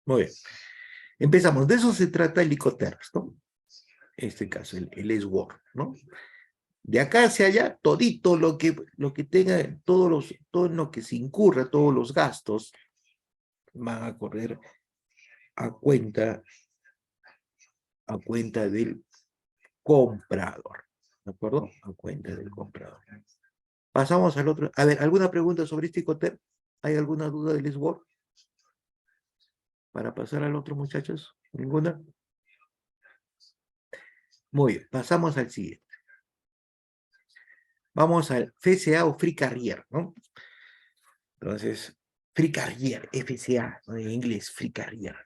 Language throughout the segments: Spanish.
Muy bien. Empezamos. De eso se trata el Icoterms, ¿no? En este caso, el S-Word, ¿no? De acá hacia allá, todito lo que tenga, todo en lo que se incurra, todos los gastos, van a correr a cuenta del comprador. ¿De acuerdo? A cuenta del comprador. Pasamos al otro. A ver, ¿alguna pregunta sobre este Icoterm? ¿Hay alguna duda del S-Word? Para pasar al otro, muchachos. ¿Ninguna? Muy bien, pasamos al siguiente. Vamos al FCA o Free Carrier, ¿no? Entonces, Free Carrier, FCA, ¿no? En inglés, Free Carrier.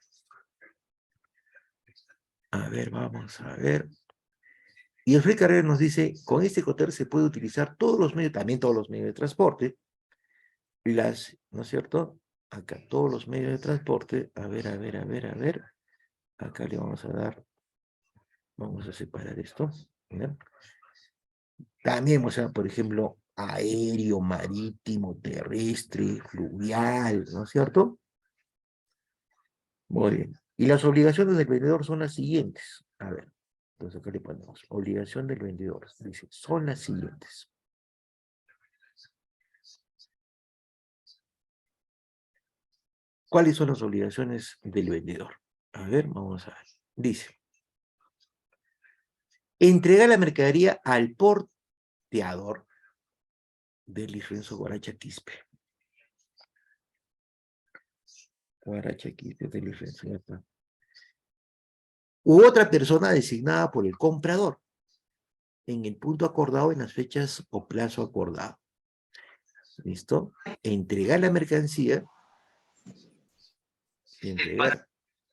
A ver, vamos a ver. Y el Free Carrier nos dice, con este Icoterm se puede utilizar todos los medios, también todos los medios de transporte, ¿no es cierto? Acá, todos los medios de transporte, a ver, acá le vamos a dar, vamos a separar esto, ¿no? También, o sea, por ejemplo, aéreo, marítimo, terrestre, fluvial, ¿no es cierto? Muy bien. Y las obligaciones del vendedor son las siguientes. A ver, entonces acá le ponemos, obligación del vendedor. Dice, son las siguientes. ¿Cuáles son las obligaciones del vendedor? A ver, vamos a ver. Dice, entregar la mercadería al porteador del Renzo Guaracha Quispe. Guaracha Quispe del Renzo, ya está. U otra persona designada por el comprador en el punto acordado en las fechas o plazo acordado. ¿Listo? Entregar la mercancía,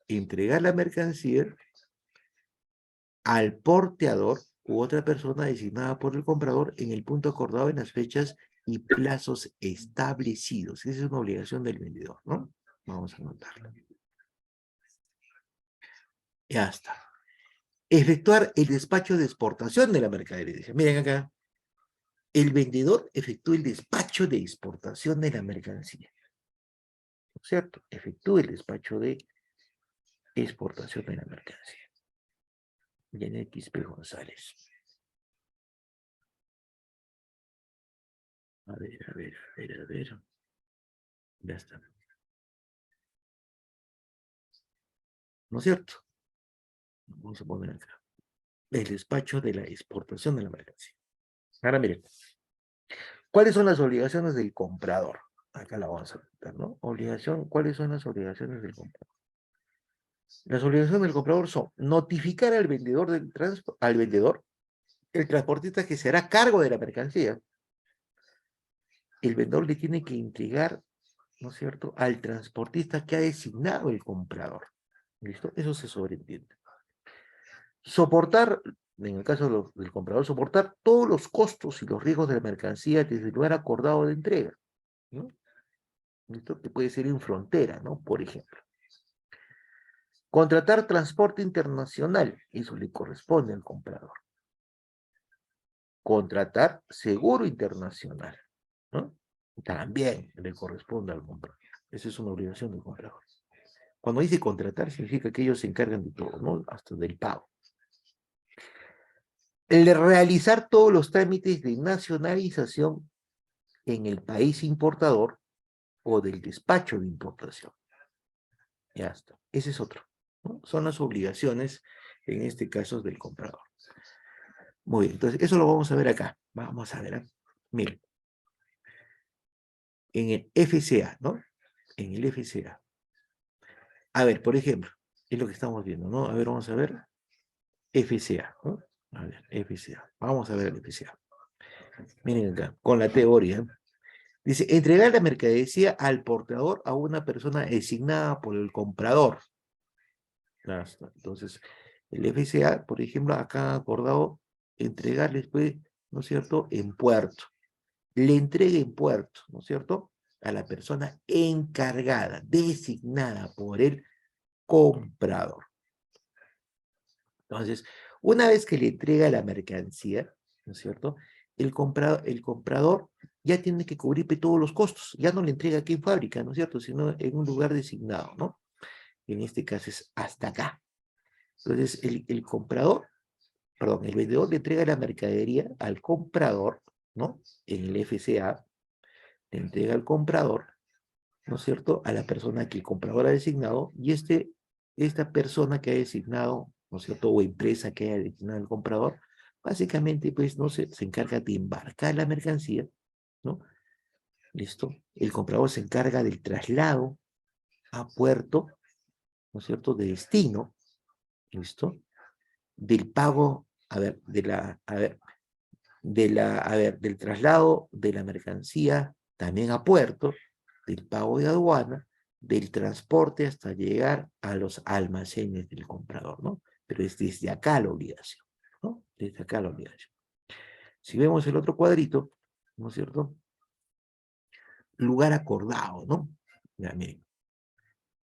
entregar la mercancía al porteador u otra persona designada por el comprador en el punto acordado en las fechas y plazos establecidos. Esa es una obligación del vendedor, ¿no? Vamos a anotarlo. Ya está. Efectuar el despacho de exportación de la mercadería. Miren acá. El vendedor efectúa el despacho de exportación de la mercancía. ¿No es cierto? Efectúa el despacho de exportación de la mercancía. Janet Quispe González. A ver. Ya está. ¿No es cierto? Vamos a poner acá. El despacho de la exportación de la mercancía. Ahora miren. ¿Cuáles son las obligaciones del comprador? Acá la vamos a apuntar, ¿no? ¿Cuáles son las obligaciones del comprador? Las obligaciones del comprador son notificar al vendedor, el transportista que se hará cargo de la mercancía. El vendedor le tiene que entregar, ¿no es cierto?, al transportista que ha designado el comprador. ¿Listo? Eso se sobreentiende. Soportar, en el caso del comprador, soportar todos los costos y los riesgos de la mercancía desde el lugar acordado de entrega, ¿no? ¿Listo? Que puede ser en frontera, ¿no? Por ejemplo. Contratar transporte internacional, eso le corresponde al comprador. Contratar seguro internacional, ¿no? También le corresponde al comprador. Esa es una obligación del comprador. Cuando dice contratar, significa que ellos se encargan de todo, ¿no? Hasta del pago. El de realizar todos los trámites de nacionalización en el país importador o del despacho de importación. Ya está. Ese es otro, ¿no? Son las obligaciones, en este caso, del comprador. Muy bien, entonces eso lo vamos a ver acá. Vamos a ver, ¿eh? Miren. En el FCA, ¿no? En el FCA. A ver, por ejemplo, es lo que estamos viendo, ¿no? A ver, vamos a ver. FCA, ¿no? A ver, FCA. Vamos a ver el FCA. Miren acá, con la teoría. Dice, entregar la mercancía al portador a una persona designada por el comprador. Entonces, el FCA, por ejemplo, acá ha acordado entregarles, pues, ¿no es cierto?, en puerto. Le entrega en puerto, ¿no es cierto?, a la persona encargada, designada por el comprador. Entonces, una vez que le entrega la mercancía, ¿no es cierto?, el comprador ya tiene que cubrir todos los costos, ya no le entrega aquí en fábrica, ¿no es cierto?, sino en un lugar designado, ¿no? En este caso es hasta acá. Entonces, el comprador, perdón, el vendedor le entrega la mercadería al comprador, ¿no? En el FCA, le entrega al comprador, ¿no es cierto?, a la persona que el comprador ha designado, y esta persona que ha designado, ¿no es cierto?, o empresa que haya designado al comprador, básicamente, pues, no se encarga de embarcar la mercancía, ¿no? ¿Listo? El comprador se encarga del traslado a puerto, ¿no es cierto?, de destino, ¿listo? Del pago, del traslado de la mercancía también a puerto, del pago de aduana, del transporte hasta llegar a los almacenes del comprador, ¿no? Pero es desde acá la obligación, ¿no? Desde acá la obligación. Si vemos el otro cuadrito, ¿no es cierto? Lugar acordado, ¿no? Ya, miren.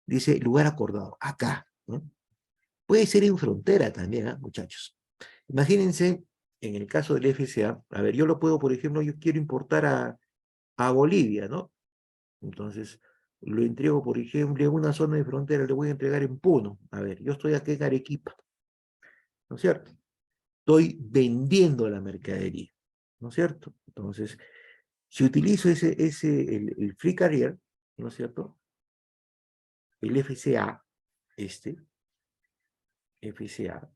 Dice lugar acordado, acá, ¿no? Puede ser en frontera también, ¿eh, muchachos? Imagínense, en el caso del FCA, a ver, yo lo puedo, por ejemplo, yo quiero importar a Bolivia, ¿no? Entonces, lo entrego, por ejemplo, en una zona de frontera, le voy a entregar en Puno. A ver, yo estoy aquí en Arequipa, ¿no es cierto? Estoy vendiendo la mercadería, ¿no es cierto? Entonces, si utilizo el Free Carrier, ¿no es cierto? El FCA, FCA,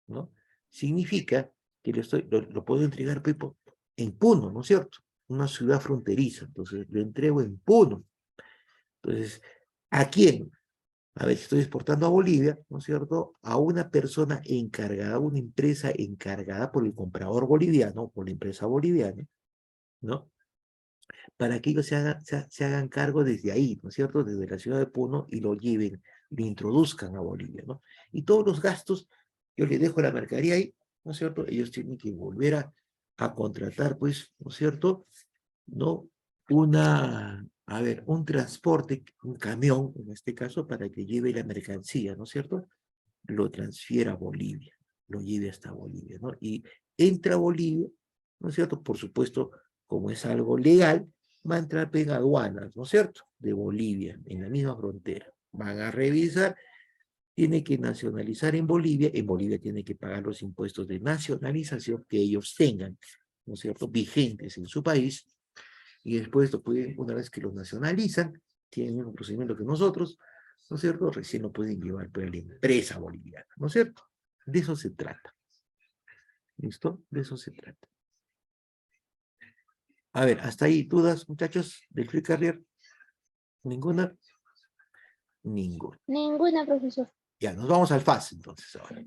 ¿no? Significa que lo puedo entregar, Pepo, en Puno, ¿no es cierto? Una ciudad fronteriza, entonces lo entrego en Puno. Entonces, ¿a quién? A ver, si estoy exportando a Bolivia, ¿no es cierto? A una persona encargada, una empresa encargada por el comprador boliviano, por la empresa boliviana, ¿no? Para que ellos se hagan cargo desde ahí, ¿no es cierto? Desde la ciudad de Puno y lo lleven, lo introduzcan a Bolivia, ¿no? Y todos los gastos, yo les dejo la mercadería ahí, ¿no es cierto? Ellos tienen que volver a contratar, pues, ¿no es cierto? ¿No? Un transporte, un camión, en este caso, para que lleve la mercancía, ¿no es cierto? Lo transfiera a Bolivia, lo lleve hasta Bolivia, ¿no? Y entra a Bolivia, ¿no es cierto? Por supuesto, como es algo legal, va a entrar en aduanas, ¿no es cierto? De Bolivia, en la misma frontera. Van a revisar, tiene que nacionalizar en Bolivia tiene que pagar los impuestos de nacionalización que ellos tengan, ¿no es cierto?, vigentes en su país, y después lo pueden, una vez que los nacionalizan, tienen un procedimiento que nosotros, ¿no es cierto?, recién lo pueden llevar para la empresa boliviana, ¿no es cierto? De eso se trata. ¿Listo? De eso se trata. A ver, hasta ahí, ¿dudas, muchachos, del Free Carrier? ¿Ninguna? Ninguna. Ninguna, profesor. Ya, nos vamos al FAS, entonces, ahora.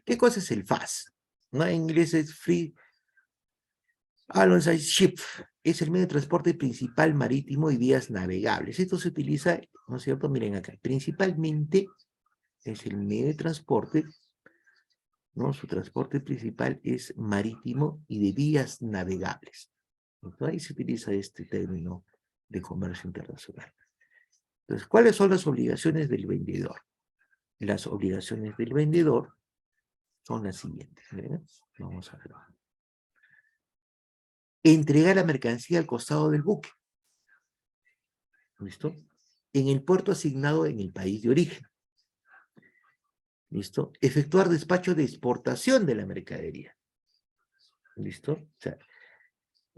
¿Qué cosa es el FAS? ¿No? En inglés es Free Alongside Ship. Es el medio de transporte principal marítimo y vías navegables. Esto se utiliza, ¿no es cierto? Miren acá, principalmente es el medio de transporte, ¿no? Su transporte principal es marítimo y de vías navegables. Entonces, ahí se utiliza este término de comercio internacional. Entonces, ¿cuáles son las obligaciones del vendedor? Las obligaciones del vendedor son las siguientes. ¿Ven? Vamos a ver. Entregar la mercancía al costado del buque. ¿Listo? En el puerto asignado en el país de origen. ¿Listo? Efectuar despacho de exportación de la mercadería. ¿Listo? O sea,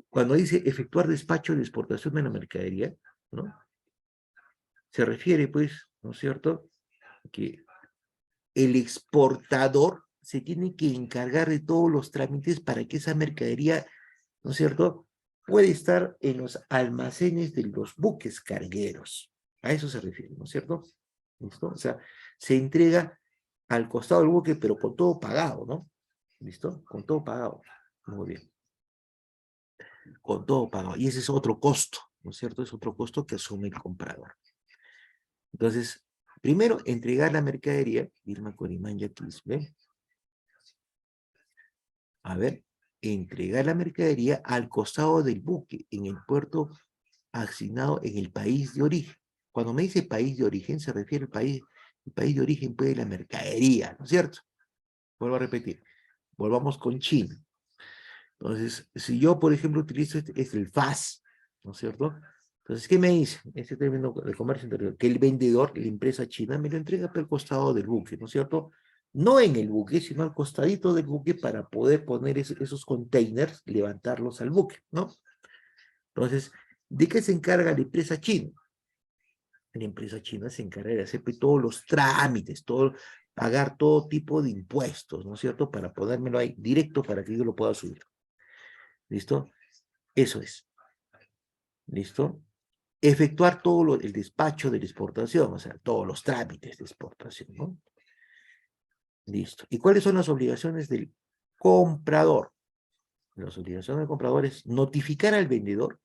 cuando dice efectuar despacho de exportación de la mercadería, ¿no? Se refiere, pues, ¿no es cierto?, que el exportador se tiene que encargar de todos los trámites para que esa mercadería, ¿no es cierto?, puede estar en los almacenes de los buques cargueros. A eso se refiere, ¿no es cierto? ¿Listo? O sea, se entrega al costado del buque, pero con todo pagado, ¿no? ¿Listo? Con todo pagado. Muy bien. Con todo pagado. Y ese es otro costo, ¿no es cierto? Es otro costo que asume el comprador. Entonces, primero, entregar la mercadería. Irma Corimán Yaquisbe. A ver, entregar la mercadería al costado del buque, en el puerto asignado en el país de origen. Cuando me dice país de origen, se refiere al país, el país de origen puede la mercadería, ¿no es cierto? Vuelvo a repetir, volvamos con China. Entonces, si yo, por ejemplo, utilizo es el FAS, ¿no es cierto? Entonces, ¿qué me dice este término de comercio interior? Que el vendedor, la empresa china, me lo entrega por el costado del buque, ¿no es cierto? No en el buque, sino al costadito del buque para poder poner esos containers, levantarlos al buque, ¿no? Entonces, ¿de qué se encarga la empresa china? La empresa china se encarga de hacer pues, todos los trámites, pagar todo tipo de impuestos, ¿no es cierto? Para ponérmelo ahí directo para que yo lo pueda subir. ¿Listo? Eso es. ¿Listo? Efectuar todo el despacho de la exportación, o sea, todos los trámites de exportación, ¿no? Listo. ¿Y cuáles son las obligaciones del comprador? Las obligaciones del comprador es notificar al vendedor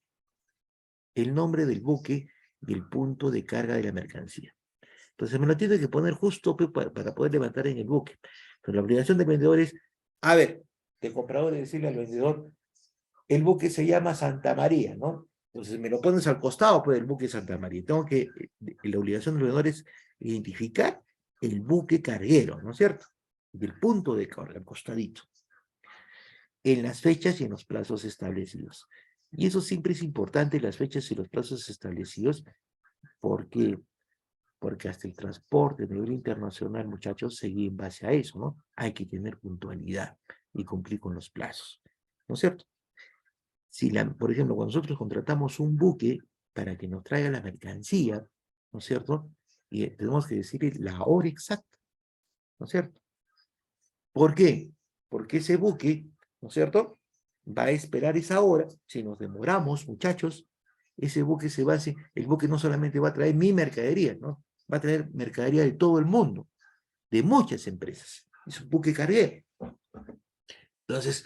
el nombre del buque y el punto de carga de la mercancía. Entonces me lo tiene que poner justo para poder levantar en el buque. Pero la obligación del vendedor es, a ver, el comprador es decirle al vendedor, el buque se llama Santa María, ¿no? Entonces me lo pones al costado pues, del buque Santa María. La obligación del vendedor es identificar el buque carguero, ¿no es cierto? Del punto de carga, al costadito, en las fechas y en los plazos establecidos. Y eso siempre es importante, las fechas y los plazos establecidos, porque porque hasta el transporte a nivel internacional, muchachos, sigue en base a eso, ¿no? Hay que tener puntualidad y cumplir con los plazos, ¿no es cierto? Si por ejemplo, cuando nosotros contratamos un buque para que nos traiga la mercancía, ¿no es cierto? Y tenemos que decirle la hora exacta, ¿no es cierto? ¿Por qué? Porque ese buque, ¿no es cierto? Va a esperar esa hora, si nos demoramos, muchachos, ese buque el buque no solamente va a traer mi mercadería, ¿no? Va a traer mercadería de todo el mundo, de muchas empresas. Es un buque carguero. Entonces,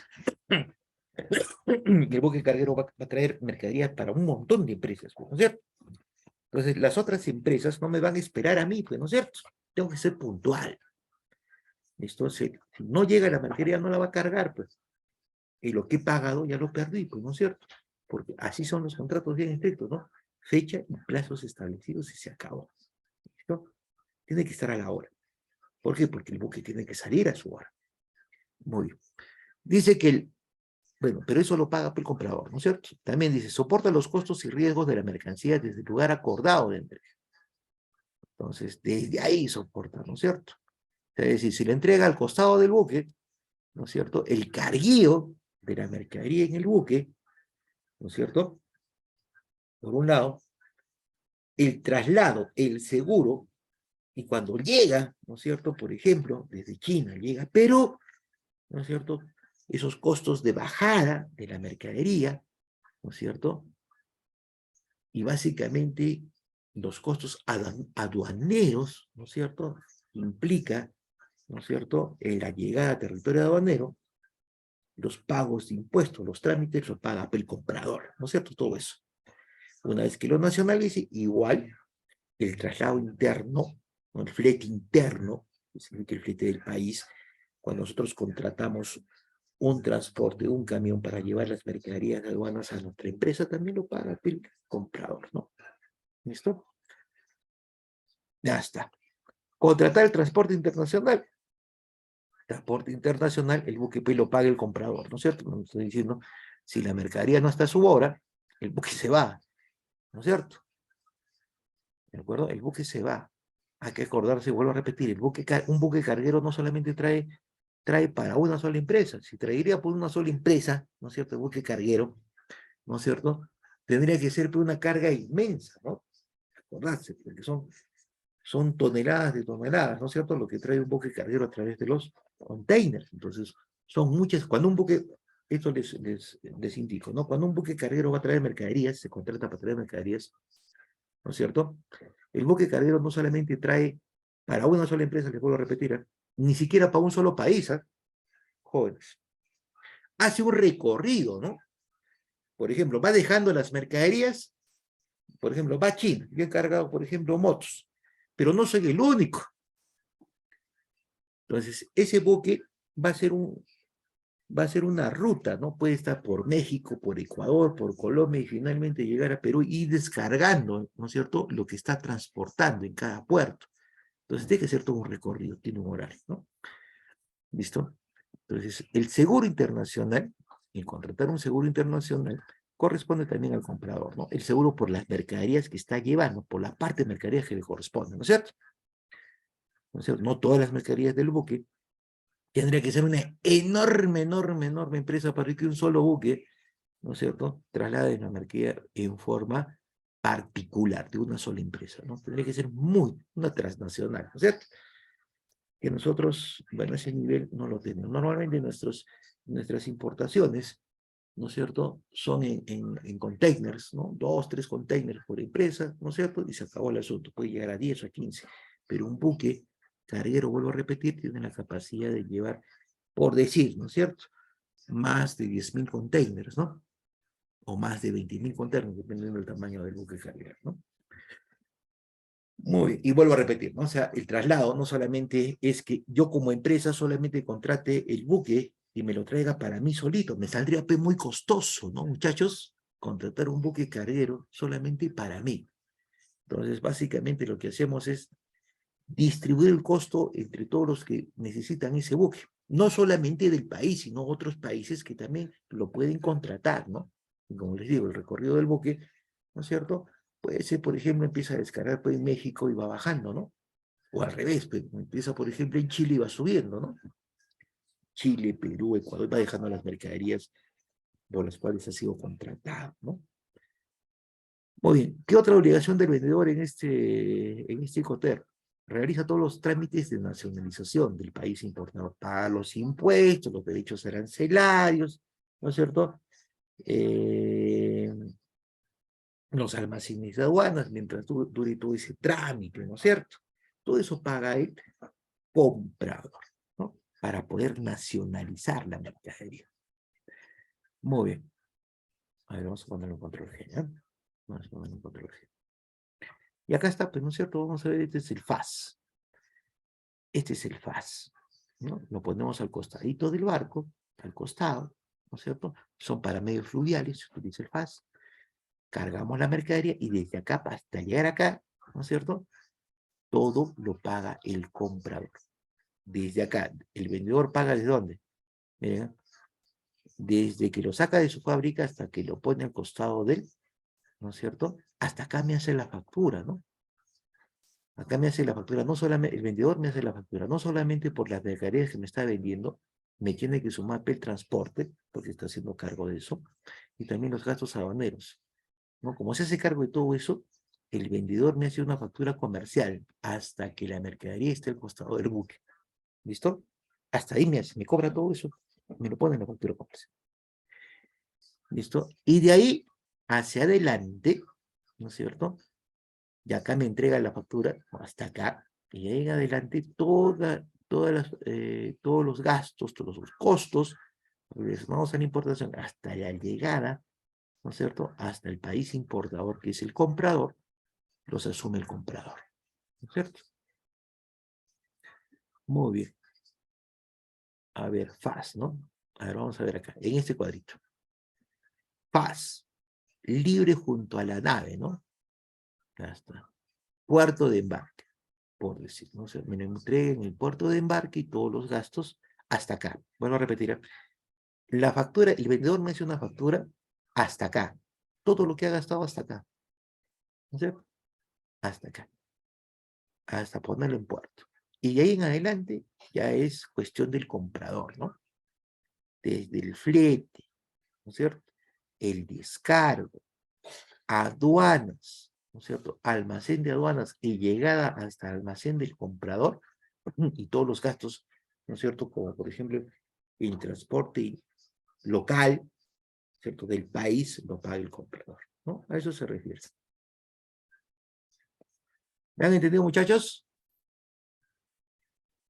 el buque carguero va a traer mercadería para un montón de empresas, ¿no es cierto? Entonces, las otras empresas no me van a esperar a mí, pues, ¿no es cierto? Tengo que ser puntual. ¿Listo? Si no llega la mercadería, no la va a cargar, pues. Y lo que he pagado ya lo perdí, pues, ¿no es cierto? Porque así son los contratos bien estrictos, ¿no? Fecha y plazos establecidos y se acabó. ¿Listo? Tiene que estar a la hora. ¿Por qué? Porque el buque tiene que salir a su hora. Muy bien. Dice que bueno, pero eso lo paga el comprador, ¿no es cierto? También dice, soporta los costos y riesgos de la mercancía desde el lugar acordado de entrega. Entonces, desde ahí soporta, ¿no es cierto? Es decir, si le entrega al costado del buque, ¿no es cierto? El carguío de la mercadería en el buque, ¿no es cierto? Por un lado, el traslado, el seguro, y cuando llega, ¿no es cierto? Por ejemplo, desde China llega a Perú, ¿no es cierto? Esos costos de bajada de la mercadería, ¿no es cierto? Y básicamente los costos aduaneros, ¿no es cierto? Implica, ¿no es cierto?, en la llegada a territorio aduanero, los pagos de impuestos, los trámites los paga el comprador, ¿no es cierto? Todo eso. Una vez que lo nacionalice, igual el traslado interno, ¿no? El flete interno, es decir, el flete del país, cuando nosotros contratamos un transporte, un camión para llevar las mercaderías de aduanas a nuestra empresa, también lo paga el comprador, ¿no? ¿Listo? Ya está. Contratar el transporte internacional. Transporte internacional, el buque pues lo paga el comprador, ¿no es cierto? Como estoy diciendo, si la mercadería no está a su hora, el buque se va, ¿no es cierto? ¿De acuerdo? El buque se va. Hay que acordarse, vuelvo a repetir, un buque carguero no solamente trae para una sola empresa. Si traería por una sola empresa, ¿no es cierto? El buque carguero, ¿no es cierto? Tendría que ser por una carga inmensa, ¿no? Acordarse, porque son toneladas de toneladas, ¿no es cierto? Lo que trae un buque carguero a través de los containers. Entonces, son muchas. Cuando un buque, esto les indico, ¿no? Cuando un buque carguero va a traer mercaderías, se contrata para traer mercaderías, ¿no es cierto? El buque carguero no solamente trae para una sola empresa, les vuelvo a repetir, ni siquiera para un solo país, jóvenes. Hace un recorrido, ¿no? Por ejemplo, va dejando las mercaderías, por ejemplo, va a China, bien cargado, por ejemplo, motos, pero no soy el único. Entonces, ese buque va a ser una ruta, ¿no? Puede estar por México, por Ecuador, por Colombia y finalmente llegar a Perú y descargando, ¿no es cierto?, lo que está transportando en cada puerto. Entonces, tiene que ser todo un recorrido, tiene un horario, ¿no? ¿Listo? Entonces, el seguro internacional, el contratar un seguro internacional, corresponde también al comprador, ¿no? El seguro por las mercaderías que está llevando, por la parte de mercaderías que le corresponde, ¿no es cierto? ¿No es cierto? No todas las mercaderías del buque. Tendría que ser una enorme empresa para que un solo buque, ¿no es cierto?, traslade la mercadería en forma particular de una sola empresa, ¿no? Tendría que ser una transnacional, ¿no es cierto? Que nosotros, bueno, ese nivel no lo tenemos. Normalmente nuestras importaciones, ¿no es cierto?, son en containers, ¿no? 2, 3 containers por empresa, ¿no es cierto? Y se acabó el asunto, puede llegar a 10 o a 15. Pero un buque carguero, vuelvo a repetir, tiene la capacidad de llevar, por decir, ¿no es cierto?, más de 10.000 containers, ¿no? O más de 20.000 containers, dependiendo del tamaño del buque carguero, ¿no? Muy bien, y vuelvo a repetir, ¿no? O sea, el traslado no solamente es que yo como empresa solamente contrate el buque y me lo traiga para mí solito, me saldría muy costoso, ¿no, muchachos? Contratar un buque carguero solamente para mí. Entonces, básicamente lo que hacemos es distribuir el costo entre todos los que necesitan ese buque, no solamente del país, sino otros países que también lo pueden contratar, ¿no? Y como les digo, el recorrido del buque, ¿no es cierto?, puede ser, por ejemplo, empieza a descargar pues, en México y va bajando, ¿no? O al revés, pues, empieza, por ejemplo, en Chile y va subiendo, ¿no? Chile, Perú, Ecuador, va dejando las mercaderías por las cuales ha sido contratado, ¿no? Muy bien, ¿qué otra obligación del vendedor en este Incoterm? Realiza todos los trámites de nacionalización del país importador, paga los impuestos, los derechos arancelarios, ¿no es cierto? Eh, los almacenes de aduanas, mientras dure todo ese trámite, ¿no es cierto? Todo eso paga el comprador, ¿no? Para poder nacionalizar la mercadería. Muy bien. A ver, vamos a ponerlo en control G, ¿ya? Vamos a ponerlo en control G. Y acá está, pues, ¿no es cierto? Vamos a ver, este es el FAS. Este es el FAS, ¿no? Lo ponemos al costadito del barco, al costado, ¿no es cierto? Son para medios fluviales, se utiliza el FAS. Cargamos la mercadería y desde acá hasta llegar acá, ¿no es cierto?, todo lo paga el comprador. Desde acá, el vendedor paga ¿desde dónde? Miren, desde que lo saca de su fábrica hasta que lo pone al costado de él, ¿no es cierto? Hasta acá me hace la factura, ¿no? Acá me hace la factura, no solamente, el vendedor me hace la factura, no solamente por las mercaderías que me está vendiendo, me tiene que sumar el transporte, porque está haciendo cargo de eso, y también los gastos aduaneros, ¿no? Como se hace cargo de todo eso, el vendedor me hace una factura comercial hasta que la mercadería esté al costado del buque. ¿Listo? Hasta ahí me cobra todo eso, me lo pone en la factura comercial. ¿Listo? Y de ahí hacia adelante, ¿no es cierto?, y acá me entrega la factura hasta acá, y ahí en adelante todos los gastos, todos los costos relacionados a la importación hasta la llegada, ¿no es cierto?, hasta el país importador, que es el comprador, los asume el comprador, ¿no es cierto? Muy bien. A ver, FAS, ¿no? A ver, vamos a ver acá, en este cuadrito. FAS, libre junto a la nave, ¿no? Ya está. Puerto de embarque, por decir, ¿no? O sea, me lo entregué en el puerto de embarque y todos los gastos hasta acá. Vuelvo a repetir, ¿eh? La factura, el vendedor me hace una factura hasta acá. Todo lo que ha gastado hasta acá. ¿No es cierto? Hasta acá. Hasta ponerlo en puerto. Y de ahí en adelante ya es cuestión del comprador, ¿no? Desde el flete, ¿no es cierto?, el descargo, aduanas, ¿no es cierto?, almacén de aduanas y llegada hasta el almacén del comprador y todos los gastos, ¿no es cierto?, como por ejemplo el transporte local, ¿cierto?, del país, lo paga el comprador, ¿no? A eso se refiere. ¿Me han entendido, muchachos?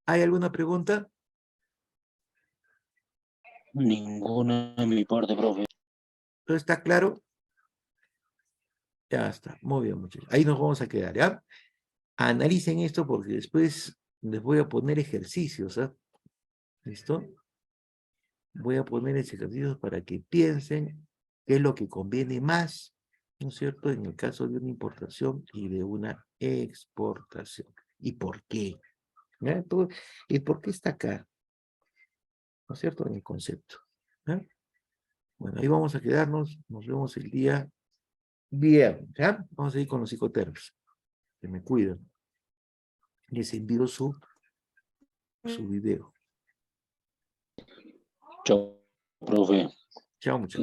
¿Hay alguna pregunta? Ninguna de mi parte, profe. ¿Todo está claro? Ya está, muy bien, muchachos. Ahí nos vamos a quedar, ¿ya? Analicen esto porque después les voy a poner ejercicios, ¿ah? ¿Listo? Voy a poner ejercicios para que piensen qué es lo que conviene más, ¿no es cierto?, en el caso de una importación y de una exportación. ¿Y por qué? ¿Ya? ¿Y por qué está acá? ¿No es cierto? En el concepto. ¿Ya? Bueno, ahí vamos a quedarnos. Nos vemos el día viernes, ¿ya? Vamos a ir con los psicoterapos. Que me cuidan. Les envío su video. Chao, profe. Chao, muchachos.